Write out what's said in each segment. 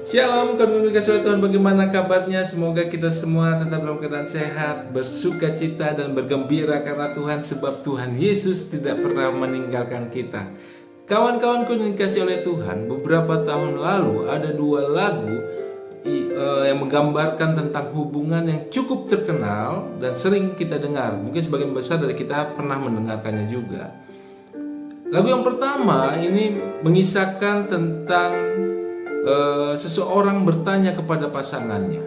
Shalom, kami kasih Tuhan, bagaimana kabarnya? Semoga kita semua tetap dalam keadaan sehat, bersuka cita dan bergembira karena Tuhan, sebab Tuhan Yesus tidak pernah meninggalkan kita. Kawan-kawanku yang dikasihi oleh Tuhan, beberapa tahun lalu ada dua lagu yang menggambarkan tentang hubungan yang cukup terkenal dan sering kita dengar. Mungkin sebagian besar dari kita pernah mendengarkannya juga. Lagu yang pertama ini mengisahkan tentang seseorang bertanya kepada pasangannya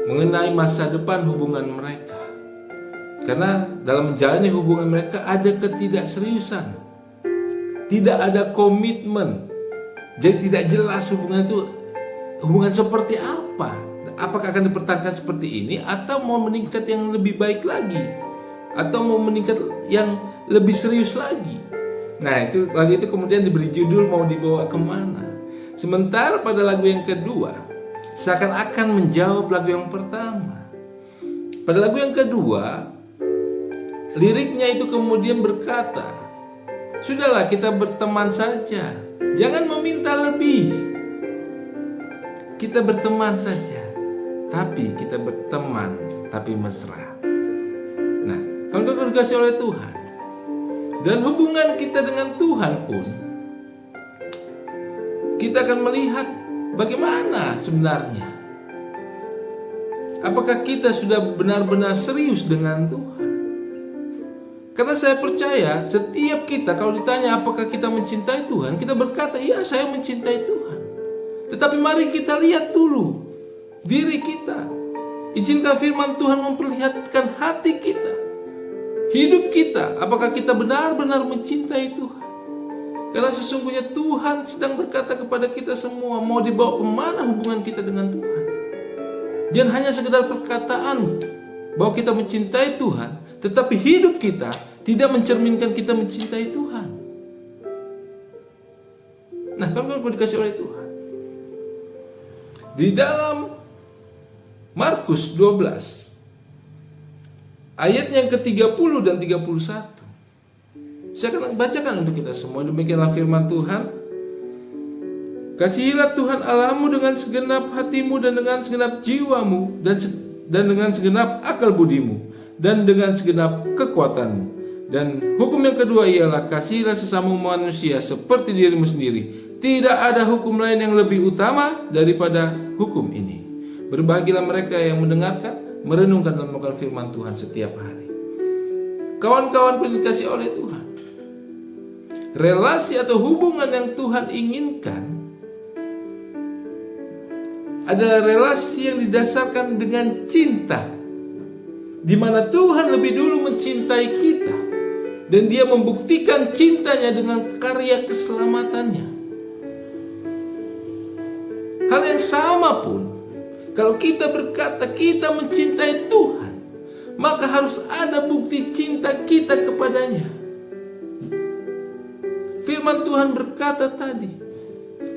mengenai masa depan hubungan mereka. Karena dalam menjalani hubungan mereka ada ketidakseriusan, tidak ada komitmen. Jadi tidak jelas hubungan itu hubungan seperti apa. Apakah akan dipertahankan seperti ini atau mau meningkat yang lebih baik lagi, atau mau meningkat yang lebih serius lagi. Nah, itu lagu itu kemudian diberi judul mau dibawa kemana. Sementara pada lagu yang kedua seakan-akan menjawab lagu yang pertama. Pada lagu yang kedua, liriknya itu kemudian berkata, sudahlah kita berteman saja, jangan meminta lebih. Kita berteman saja, tapi kita berteman tapi mesra. Nah, kawan-kawan dikasih oleh Tuhan, dan hubungan kita dengan Tuhan pun kita akan melihat bagaimana sebenarnya. Apakah kita sudah benar-benar serius dengan Tuhan? Karena saya percaya setiap kita kalau ditanya apakah kita mencintai Tuhan, kita berkata, iya saya mencintai Tuhan. Tetapi mari kita lihat dulu diri kita. Izinkan firman Tuhan memperlihatkan hati kita, hidup kita. Apakah kita benar-benar mencintai Tuhan? Karena sesungguhnya Tuhan sedang berkata kepada kita semua, mau dibawa kemana hubungan kita dengan Tuhan. Jangan hanya sekedar perkataan bahwa kita mencintai Tuhan, tetapi hidup kita tidak mencerminkan kita mencintai Tuhan. Nah, kamu dikasih oleh Tuhan. Di dalam Markus 12 ayat yang ke-30 dan 31, saya akan bacakan untuk kita semua. Demikianlah firman Tuhan. Kasihilah Tuhan Allahmu dengan segenap hatimu dan dengan segenap jiwamu dan dengan segenap akal budimu dan dengan segenap kekuatanmu. Dan hukum yang kedua ialah kasihilah sesama manusia seperti dirimu sendiri. Tidak ada hukum lain yang lebih utama daripada hukum ini. Berbahagialah mereka yang mendengarkan, merenungkan dan melakukan firman Tuhan setiap hari. Kawan-kawan yang dikasihi oleh Tuhan, relasi atau hubungan yang Tuhan inginkan adalah relasi yang didasarkan dengan cinta, di mana Tuhan lebih dulu mencintai kita dan Dia membuktikan cintanya dengan karya keselamatannya. Hal yang sama pun, kalau kita berkata kita mencintai Tuhan, maka harus ada bukti cinta kita kepadanya. Firman Tuhan berkata tadi,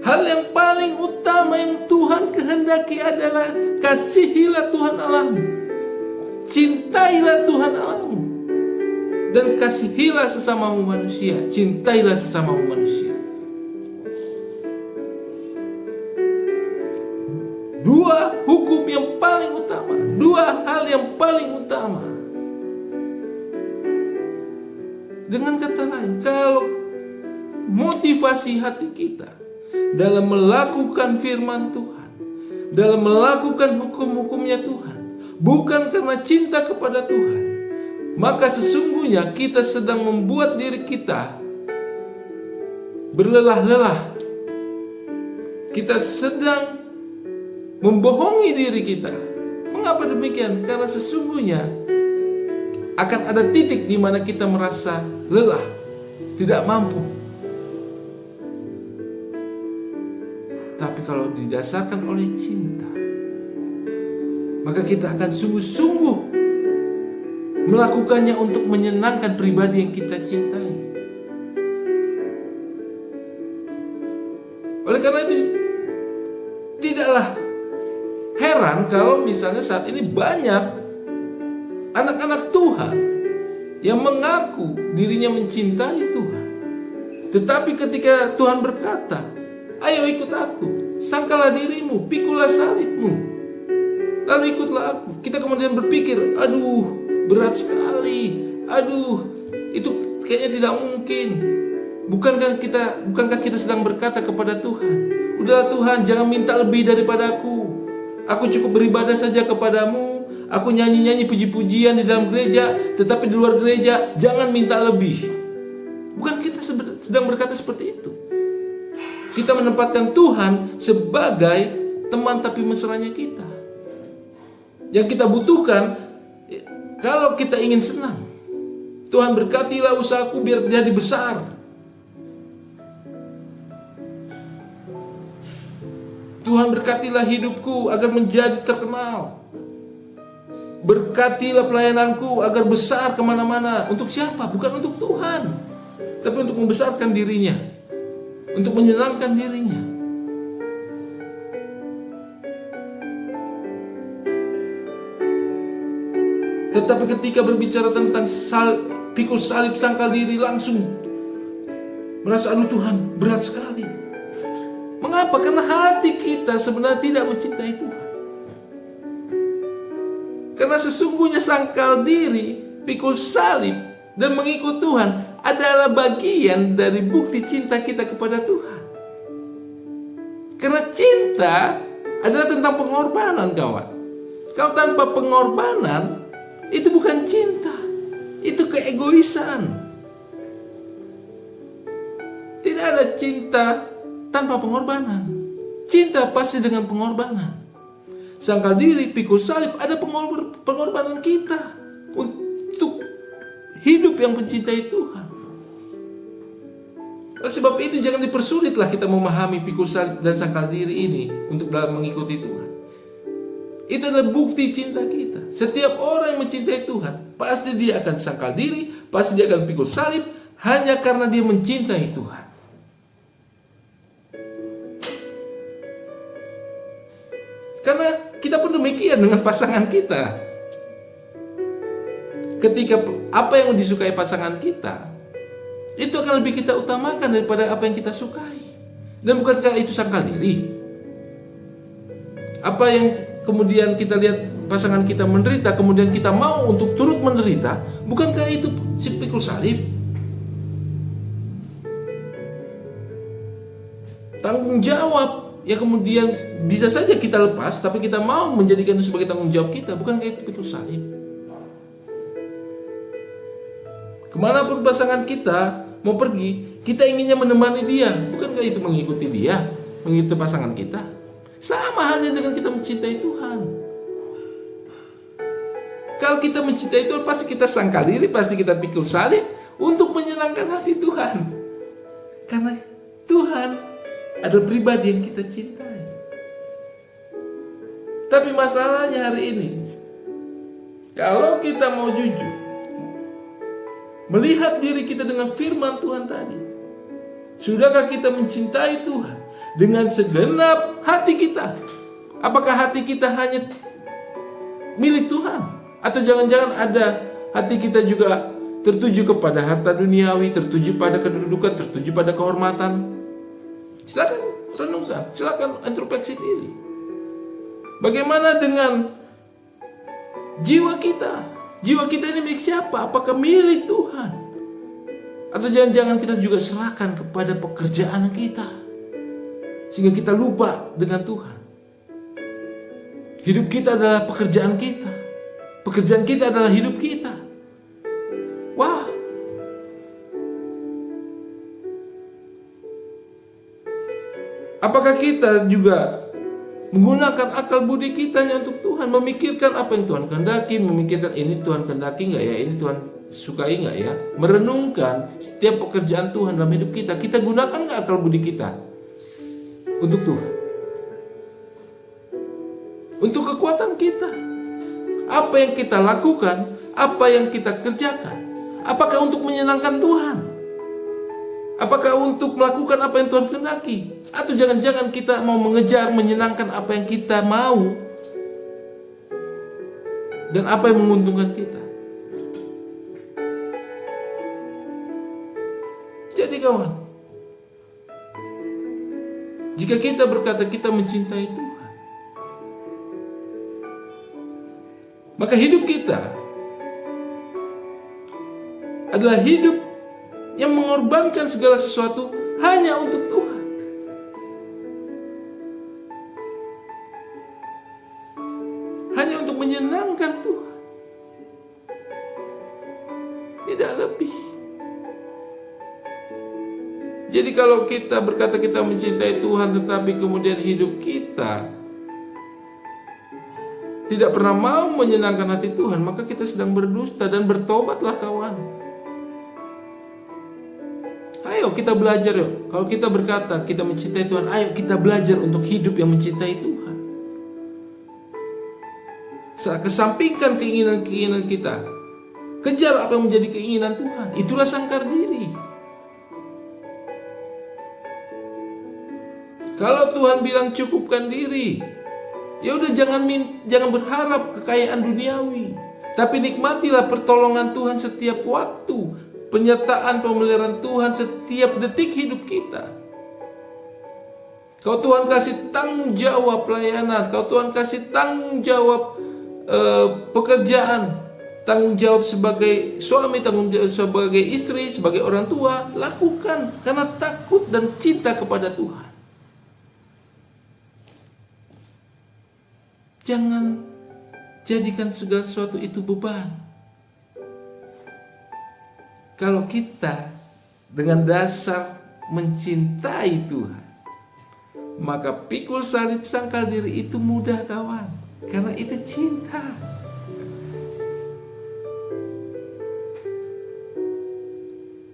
hal yang paling utama yang Tuhan kehendaki adalah kasihilah Tuhan Allahmu, cintailah Tuhan Allahmu, dan kasihilah sesamamu manusia, cintailah sesamamu manusia. Dua hukum yang paling utama, dua hal yang paling utama. Dengan kata lain, kalau motivasi hati kita dalam melakukan firman Tuhan, dalam melakukan hukum-hukumnya Tuhan, bukan karena cinta kepada Tuhan, maka sesungguhnya kita sedang membuat diri kita berlelah-lelah. Kita sedang membohongi diri kita. Mengapa demikian? Karena sesungguhnya akan ada titik di mana kita merasa lelah, tidak mampu. Tapi kalau didasarkan oleh cinta, maka kita akan sungguh-sungguh melakukannya untuk menyenangkan pribadi yang kita cintai. Oleh karena itu, tidaklah heran kalau misalnya saat ini banyak anak-anak Tuhan yang mengaku dirinya mencintai Tuhan, tetapi ketika Tuhan berkata, ayo ikut aku, sangkalah dirimu, pikulah salibmu, lalu ikutlah aku. Kita kemudian berpikir, aduh berat sekali, aduh itu kayaknya tidak mungkin. Bukankah kita sedang berkata kepada Tuhan, udahlah Tuhan, jangan minta lebih daripada aku cukup beribadah saja kepadamu, aku nyanyi-nyanyi puji-pujian di dalam gereja, tetapi di luar gereja jangan minta lebih. Bukan kita sedang berkata seperti itu. Kita menempatkan Tuhan sebagai teman tapi mesranya kita. Yang kita butuhkan, kalau kita ingin senang, Tuhan berkatilah usahaku biar jadi besar. Tuhan berkatilah hidupku agar menjadi terkenal. Berkatilah pelayananku agar besar kemana-mana. Untuk siapa? Bukan untuk Tuhan, tapi untuk membesarkan dirinya, untuk menyenangkan dirinya. Tetapi ketika berbicara tentang pikul salib, sangkal diri, langsung merasa, aduh Tuhan, berat sekali. Mengapa? Karena hati kita sebenarnya tidak mencintai Tuhan. Karena sesungguhnya sangkal diri, pikul salib, dan mengikut Tuhan adalah bagian dari bukti cinta kita kepada Tuhan. Karena cinta adalah tentang pengorbanan, kawan. Kalau tanpa pengorbanan, itu bukan cinta, itu keegoisan. Tidak ada cinta tanpa pengorbanan. Cinta pasti dengan pengorbanan. Sangkal diri, pikul salib, ada pengorbanan kita untuk hidup yang mencintai Tuhan. Oleh sebab itu jangan dipersulitlah kita memahami pikul salib dan sangkal diri ini untuk dalam mengikuti Tuhan. Itu adalah bukti cinta kita. Setiap orang yang mencintai Tuhan, pasti dia akan sangkal diri, pasti dia akan pikul salib, hanya karena dia mencintai Tuhan. Karena kita pun demikian dengan pasangan kita. Ketika apa yang disukai pasangan kita, itu akan lebih kita utamakan daripada apa yang kita sukai. Dan bukankah itu sangkal diri? Apa yang kemudian kita lihat pasangan kita menderita, kemudian kita mau untuk turut menderita, bukankah itu si pikul salib? Tanggung jawab yang kemudian bisa saja kita lepas, tapi kita mau menjadikan itu sebagai tanggung jawab kita, bukankah itu pikul salib? Kemanapun pasangan kita mau pergi, kita inginnya menemani dia, bukankah itu mengikuti dia, mengikuti pasangan kita? Sama halnya dengan kita mencintai Tuhan. Kalau kita mencintai Tuhan, pasti kita sangkal diri, pasti kita pikul salib untuk menyenangkan hati Tuhan. Karena Tuhan adalah pribadi yang kita cintai. Tapi masalahnya hari ini, kalau kita mau jujur, melihat diri kita dengan firman Tuhan tadi, sudahkah kita mencintai Tuhan dengan segenap hati kita? Apakah hati kita hanya milik Tuhan? Atau jangan-jangan ada hati kita juga tertuju kepada harta duniawi, tertuju pada kedudukan, tertuju pada kehormatan? Silakan renungkan, silakan introspeksi diri. Bagaimana dengan jiwa kita? Jiwa kita ini milik siapa? Apakah milik Tuhan? Atau jangan-jangan kita juga serahkan kepada pekerjaan kita, sehingga kita lupa dengan Tuhan. Hidup kita adalah pekerjaan kita. Pekerjaan kita adalah hidup kita. Wah. Apakah kita juga menggunakan akal budi kita hanya untuk Tuhan, memikirkan apa yang Tuhan kehendaki, memikirkan ini Tuhan kehendaki nggak ya, ini Tuhan sukai nggak ya, merenungkan setiap pekerjaan Tuhan dalam hidup kita. Kita gunakan nggak akal budi kita untuk Tuhan, untuk kekuatan kita? Apa yang kita lakukan, apa yang kita kerjakan, apakah untuk menyenangkan Tuhan? Apakah untuk melakukan apa yang Tuhan kehendaki? Atau jangan-jangan kita mau mengejar menyenangkan apa yang kita mau dan apa yang menguntungkan kita? Jadi kawan, Jika kita berkata kita mencintai Tuhan, maka hidup kita adalah hidup yang mengorbankan segala sesuatu hanya untuk Tuhan. Hanya untuk menyenangkan Tuhan. Tidak lebih. Jadi kalau kita berkata kita mencintai Tuhan, tetapi kemudian hidup kita tidak pernah mau menyenangkan hati Tuhan, maka kita sedang berdusta, dan bertobatlah kawan. Ayo kita belajar yuk. Kalau kita berkata kita mencintai Tuhan, ayo kita belajar untuk hidup yang mencintai Tuhan. Kesampingkan keinginan-keinginan kita. Kejar apa yang menjadi keinginan Tuhan. Itulah sangkar diri. Kalau Tuhan bilang cukupkan diri, ya udah jangan berharap kekayaan duniawi, tapi nikmatilah pertolongan Tuhan setiap waktu, penyertaan pemeliharaan Tuhan setiap detik hidup kita. Kalau Tuhan kasih tanggung jawab pelayanan, kalau Tuhan kasih tanggung jawab pekerjaan, tanggung jawab sebagai suami, tanggung jawab sebagai istri, sebagai orang tua, lakukan karena takut dan cinta kepada Tuhan. Jangan jadikan segala sesuatu itu beban. Kalau kita dengan dasar mencintai Tuhan, maka pikul salib sangkal diri itu mudah kawan. Karena itu cinta.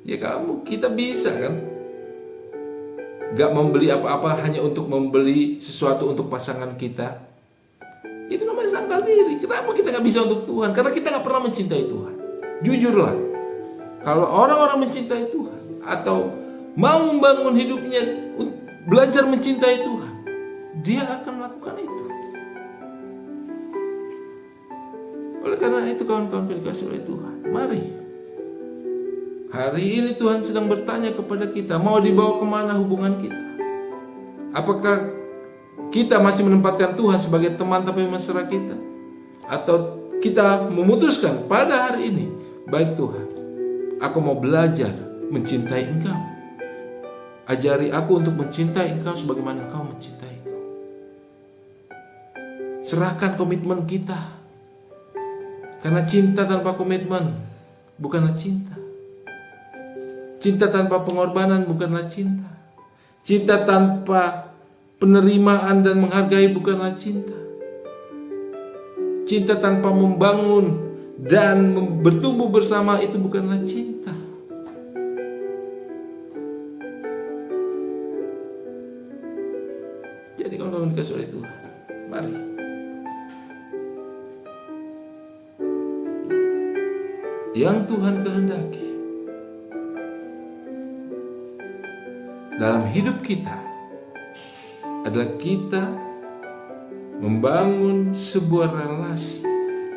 Ya kita bisa kan, gak membeli apa-apa hanya untuk membeli sesuatu untuk pasangan kita. Itu namanya sangkal diri. Kenapa kita gak bisa untuk Tuhan? Karena kita gak pernah mencintai Tuhan. Jujurlah, kalau orang-orang mencintai Tuhan atau mau membangun hidupnya belajar mencintai Tuhan, dia akan melakukan itu. Oleh karena itu kawan-kawan dikasih oleh Tuhan, mari hari ini Tuhan sedang bertanya kepada kita, mau dibawa kemana hubungan kita? Apakah kita masih menempatkan Tuhan sebagai teman tapi mesra kita? Atau kita memutuskan pada hari ini, baik Tuhan, aku mau belajar mencintai Engkau. Ajari aku untuk mencintai Engkau sebagaimana Engkau mencintaiku. Serahkan komitmen kita. Karena cinta tanpa komitmen bukanlah cinta. Cinta tanpa pengorbanan bukanlah cinta. Cinta tanpa penerimaan dan menghargai bukanlah cinta. Cinta tanpa membangun dan bertumbuh bersama itu bukanlah cinta. Jadi kalau dikasih oleh Tuhan, mari yang Tuhan kehendaki dalam hidup kita adalah kita membangun sebuah relasi,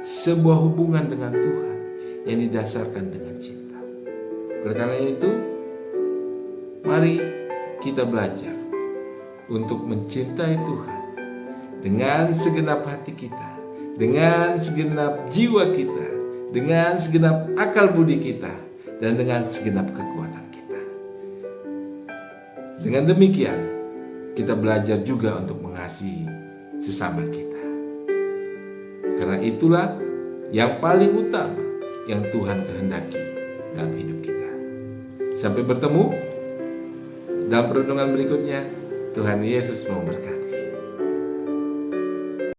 sebuah hubungan dengan Tuhan yang didasarkan dengan cinta. Oleh karena itu, mari kita belajar untuk mencintai Tuhan dengan segenap hati kita, dengan segenap jiwa kita, dengan segenap akal budi kita, dan dengan segenap kekuatan kita. Dengan demikian, kita belajar juga untuk mengasihi sesama kita. Karena itulah yang paling utama yang Tuhan kehendaki dalam hidup kita. Sampai bertemu dalam perenungan berikutnya. Tuhan Yesus memberkati.